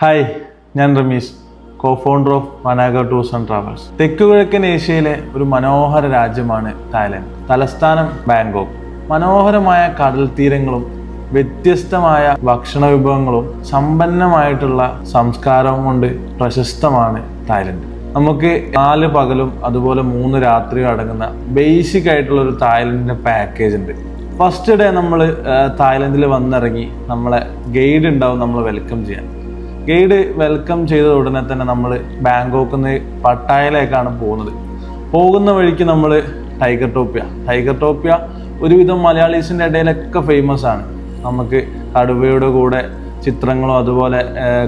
Hi, ഞാൻ Ramees, cofounder of Managa tours and travels. തെക്കുകിഴക്കൻ ഏഷ്യയിലെ ഒരു മനോഹര രാജ്യമാണ് തായ്ലൻഡ്. തലസ്ഥാനം ബാങ്കോക്ക്. മനോഹരമായ കടൽ തീരങ്ങളും വ്യത്യസ്തമായ ഭക്ഷണ വിഭവങ്ങളും സമ്പന്നമായിട്ടുള്ള സംസ്കാരവും കൊണ്ട് പ്രശസ്തമാണ് തായ്ലൻഡ്. നമുക്ക് 4 പകലും അതുപോലെ 3 രാത്രിയും അടങ്ങുന്ന ബേസിക് ആയിട്ടുള്ള ഒരു തായ്ലൻഡിന്റെ പാക്കേജ് ഉണ്ട്. ഫസ്റ്റ് ഡേ നമ്മൾ തായ്ലൻഡിൽ വന്നിറങ്ങി നമ്മളെ ഗൈഡ് ഉണ്ടാവും നമ്മളെ വെൽക്കം ചെയ്യാൻ. ഗൈഡ് വെൽക്കം ചെയ്ത ഉടനെ തന്നെ നമ്മൾ ബാങ്കോക്കിൽ നിന്ന് പട്ടായയിലേക്കാണ് പോകുന്ന വഴിക്ക് നമ്മൾ ടൈഗർ ടോപ്യ ഒരുവിധം മലയാളീസിൻ്റെ ഇടയിലൊക്കെ ഫേമസ് ആണ്. നമുക്ക് കടുവയുടെ കൂടെ ചിത്രങ്ങളും അതുപോലെ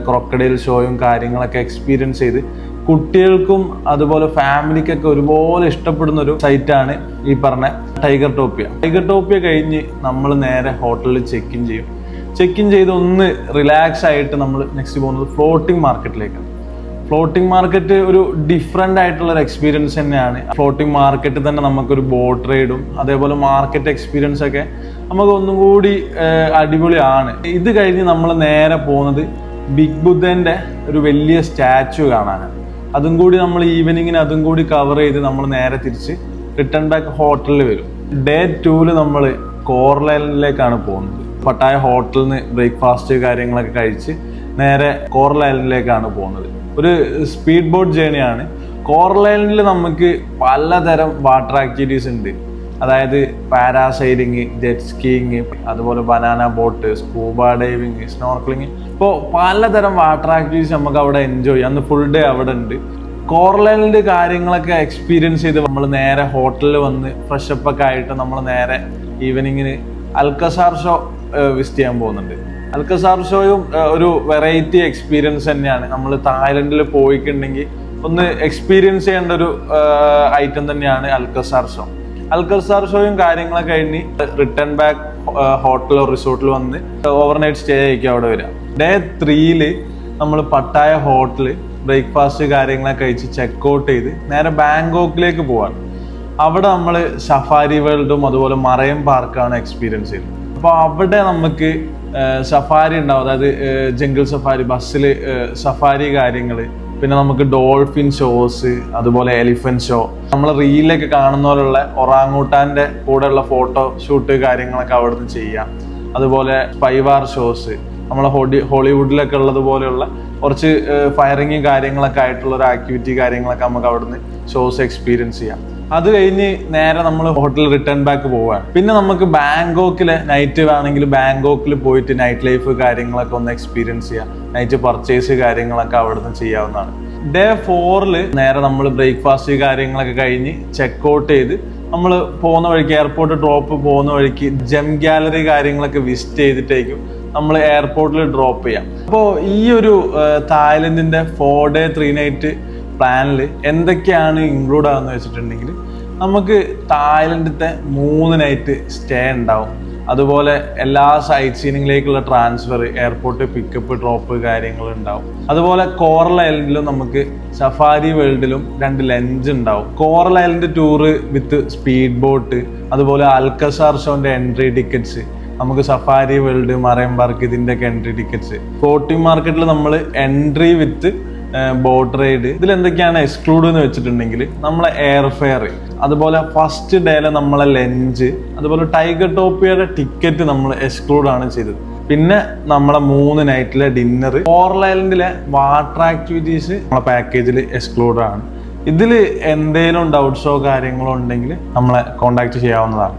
ക്രൊക്കഡൈൽ ഷോയും കാര്യങ്ങളൊക്കെ എക്സ്പീരിയൻസ് ചെയ്ത് കുട്ടികൾക്കും അതുപോലെ ഫാമിലിക്കൊക്കെ ഒരുപോലെ ഇഷ്ടപ്പെടുന്ന ഒരു സൈറ്റാണ് ഈ പറഞ്ഞ ടൈഗർ ടോപ്യ കഴിഞ്ഞ് നമ്മൾ നേരെ ഹോട്ടലിൽ ചെക്ക് ഇൻ ചെയ്ത് ഒന്ന് റിലാക്സ് ആയിട്ട് നമ്മൾ നെക്സ്റ്റ് പോകുന്നത് ഫ്ലോട്ടിംഗ് മാർക്കറ്റിലേക്കാണ്. ഫ്ലോട്ടിംഗ് മാർക്കറ്റ് ഒരു ഡിഫറെൻ്റ് ആയിട്ടുള്ള ഒരു എക്സ്പീരിയൻസ് തന്നെയാണ്. ഫ്ലോട്ടിംഗ് മാർക്കറ്റ് തന്നെ നമുക്കൊരു ബോട്ട് റൈഡും അതേപോലെ മാർക്കറ്റ് എക്സ്പീരിയൻസ് ഒക്കെ നമുക്ക് ഒന്നും കൂടി അടിപൊളിയാണ്. ഇത് കഴിഞ്ഞ് നമ്മൾ നേരെ പോകുന്നത് ബിഗ് ബുദ്ധൻ്റെ ഒരു വലിയ സ്റ്റാച്ചു കാണാനാണ്. അതും കൂടി നമ്മൾ ഈവനിങ്ങിന് അതും കൂടി കവർ ചെയ്ത് നമ്മൾ നേരെ തിരിച്ച് റിട്ടേൺ ബാക്ക് ഹോട്ടലിൽ വരും. ഡേ 2 നമ്മൾ കോറൽ ഐലൻഡിലേക്കാണ് പോകുന്നത്. പട്ടായ ഹോട്ടലിൽ നിന്ന് ബ്രേക്ക്ഫാസ്റ്റ് കാര്യങ്ങളൊക്കെ കഴിച്ച് നേരെ കോറൽ ഐലൻഡിലേക്കാണ് പോകുന്നത്. ഒരു സ്പീഡ് ബോട്ട് ജേണിയാണ്. കോറൽ ഐലൻഡിൽ നമുക്ക് പലതരം വാട്ടർ ആക്ടിവിറ്റീസ് ഉണ്ട്. അതായത് പാരാസൈലിങ്, ജെറ്റ് സ്കീയിങ്, അതുപോലെ ബനാന ബോട്ട്, സ്കൂബ ഡൈവിങ്, സ്നോർക്കലിങ്. ഇപ്പോൾ പലതരം വാട്ടർ ആക്ടിവിറ്റീസ് നമുക്ക് അവിടെ എൻജോയ് ചെയ്യാം. അന്ന് ഫുൾ ഡേ അവിടെ ഉണ്ട്. കോറൽ ഐലൻഡ് കാര്യങ്ങളൊക്കെ എക്സ്പീരിയൻസ് ചെയ്ത് നമ്മൾ നേരെ ഹോട്ടലിൽ വന്ന് ഫ്രഷപ്പ് ഒക്കെ ആയിട്ട് നമ്മൾ നേരെ ഈവനിങ്ങിന് അൽക്കസാർ ഷോ വിസിറ്റ് ചെയ്യാൻ പോകുന്നുണ്ട്. അൽക്കസാർ ഷോയും ഒരു വെറൈറ്റി എക്സ്പീരിയൻസ് തന്നെയാണ്. നമ്മൾ തായ്ലൻഡിൽ പോയിട്ടുണ്ടെങ്കിൽ ഒന്ന് എക്സ്പീരിയൻസ് ചെയ്യേണ്ട ഒരു ഐറ്റം തന്നെയാണ് അൽക്കസാർ ഷോയും കാര്യങ്ങളൊക്കെ കഴിഞ്ഞ് റിട്ടേൺ ബാക്ക് ഹോട്ടലോ റിസോർട്ടിൽ വന്ന് ഓവർനൈറ്റ് സ്റ്റേ ആയിരിക്കും അവിടെ വരിക. ഡേ 3 നമ്മൾ പട്ടായ ഹോട്ടല് ബ്രേക്ക്ഫാസ്റ്റ് കാര്യങ്ങളൊക്കെ കഴിച്ച് ചെക്കൗട്ട് ചെയ്ത് നേരെ ബാങ്കോക്കിലേക്ക് പോവാണ്. അവിടെ നമ്മൾ സഫാരി വേൾഡും അതുപോലെ മറൈൻ പാർക്കാണ് എക്സ്പീരിയൻസ് ചെയ്യുന്നത്. അപ്പോൾ അവിടെ നമുക്ക് സഫാരി ഉണ്ടാവും, അതായത് ജംഗിൾ സഫാരി, ബസ്സിൽ സഫാരി കാര്യങ്ങൾ, പിന്നെ നമുക്ക് ഡോൾഫിൻ ഷോസ്, അതുപോലെ എലിഫന്റ് ഷോ, നമ്മൾ റീലിലൊക്കെ കാണുന്ന പോലുള്ള ഒറാങ്ങൂട്ടാൻ്റെ കൂടെയുള്ള ഫോട്ടോ ഷൂട്ട് കാര്യങ്ങളൊക്കെ അവിടെ നിന്ന് ചെയ്യാം. അതുപോലെ സ്പൈവാർ ഷോസ്, നമ്മളെ ഹോളിവുഡിലൊക്കെ ഉള്ളതുപോലെയുള്ള കുറച്ച് ഫയറിങ് കാര്യങ്ങളൊക്കെ ആയിട്ടുള്ള ഒരു ആക്ടിവിറ്റി കാര്യങ്ങളൊക്കെ നമുക്ക് അവിടുന്ന് ഷോസ് എക്സ്പീരിയൻസ് ചെയ്യാം. അത് കഴിഞ്ഞ് നേരെ നമ്മൾ ഹോട്ടൽ റിട്ടേൺ ബാക്ക് പോവുകയാണ്. പിന്നെ നമുക്ക് ബാങ്കോക്കിലെ നൈറ്റ് വേണമെങ്കിൽ ബാങ്കോക്കിൽ പോയിട്ട് നൈറ്റ് ലൈഫ് കാര്യങ്ങളൊക്കെ ഒന്ന് എക്സ്പീരിയൻസ് ചെയ്യാം. നൈറ്റ് പർച്ചേസ് കാര്യങ്ങളൊക്കെ അവിടുന്ന് ചെയ്യാവുന്നതാണ്. ഡേ 4 നേരെ നമ്മൾ ബ്രേക്ക്ഫാസ്റ്റ് കാര്യങ്ങളൊക്കെ കഴിഞ്ഞ് ചെക്കൗട്ട് ചെയ്ത് നമ്മൾ പോകുന്ന വഴിക്ക് എയർപോർട്ട് ഡ്രോപ്പ് പോകുന്ന വഴിക്ക് ജെം ഗാലറി കാര്യങ്ങളൊക്കെ വിസിറ്റ് ചെയ്തിട്ടേക്കും നമ്മൾ എയർപോർട്ടിൽ ഡ്രോപ്പ് ചെയ്യാം. അപ്പോൾ ഈ ഒരു തായ്ലൻഡിന്റെ 4 ഡേ 3 നൈറ്റ് പ്ലാനിൽ എന്തൊക്കെയാണ് ഇൻക്ലൂഡ് ആകുന്നത് വെച്ചിട്ടുണ്ടെങ്കിൽ നമുക്ക് തായ്ലൻഡിലത്തെ 3 നൈറ്റ് സ്റ്റേ ഉണ്ടാവും. അതുപോലെ എല്ലാ സൈറ്റ് സീനിങ്ങിലേക്കുള്ള ട്രാൻസ്ഫർ, എയർപോർട്ട് പിക്കപ്പ് ഡ്രോപ്പ് കാര്യങ്ങൾ ഉണ്ടാവും. അതുപോലെ കോറൽ ഐലൻഡിലും നമുക്ക് സഫാരി വേൾഡിലും 2 ലഞ്ച് ഉണ്ടാവും. Coral Island tour with speed boat, അതുപോലെ അൽക്കസാർ ഷോന്റെ എൻട്രി ടിക്കറ്റ്സ്, നമുക്ക് സഫാരി വേൾഡ്, മറൈൻ പാർക്ക് ഇതിൻ്റെയൊക്കെ എൻട്രി ടിക്കറ്റ്സ്. ഫ്ലോട്ടിംഗ് മാർക്കറ്റിൽ നമ്മൾ എൻട്രി വിത്ത് ബോട്ട് റൈഡ്. ഇതിൽ എന്തൊക്കെയാണ് എക്സ്ക്ലൂഡ് എന്ന് വെച്ചിട്ടുണ്ടെങ്കിൽ നമ്മളെ എയർ ഫെയർ, അതുപോലെ ഫസ്റ്റ് ഡേയിലെ നമ്മളെ ലഞ്ച്, അതുപോലെ ടൈഗർ ടോപ്പിയുടെ ടിക്കറ്റ് നമ്മൾ എക്സ്ക്ലൂഡ് ആണ് ചെയ്തത്. പിന്നെ നമ്മളെ 3 നൈറ്റിലെ ഡിന്നർ. കോറൽ ഐലൻഡിലെ വാട്ടർ ആക്ടിവിറ്റീസ് നമ്മളെ പാക്കേജിൽ എക്സ്ക്ലൂഡ് ആണ്. ഇതിൽ എന്തെങ്കിലും ഡൗട്ട്സോ കാര്യങ്ങളോ ഉണ്ടെങ്കിൽ നമ്മളെ കോൺടാക്ട് ചെയ്യാവുന്നതാണ്.